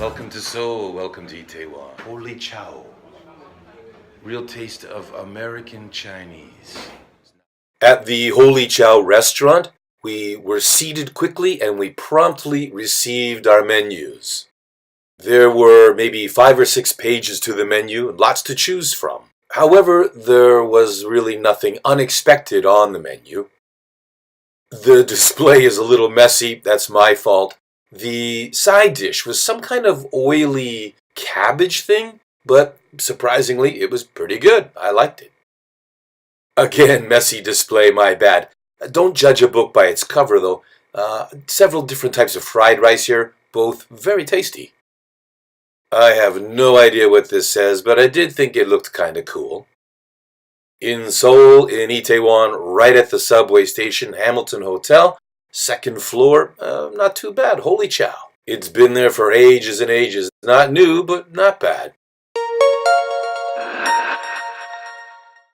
Welcome to Seoul, welcome to Itaewon Holee Chow. Real taste of American Chinese. At the Holee Chow restaurant, we were seated quickly and we promptly received our menus. There were maybe 5 or 6 pages to the menu, lots to choose from. However, there was really nothing unexpected on the menu. The display is a little messy, that's my fault. The side dish was some kind of oily cabbage thing, but surprisingly, it was pretty good. I liked it. Again, messy display, my bad. Don't judge a book by its cover, though. Several different types of fried rice here, both very tasty. I have no idea what this says, but I did think it looked kind of cool. In Seoul, in Itaewon, right at the subway station, Hamilton Hotel, 2nd floor, not too bad, Holee Chow. It's been there for ages and ages. Not new, but not bad.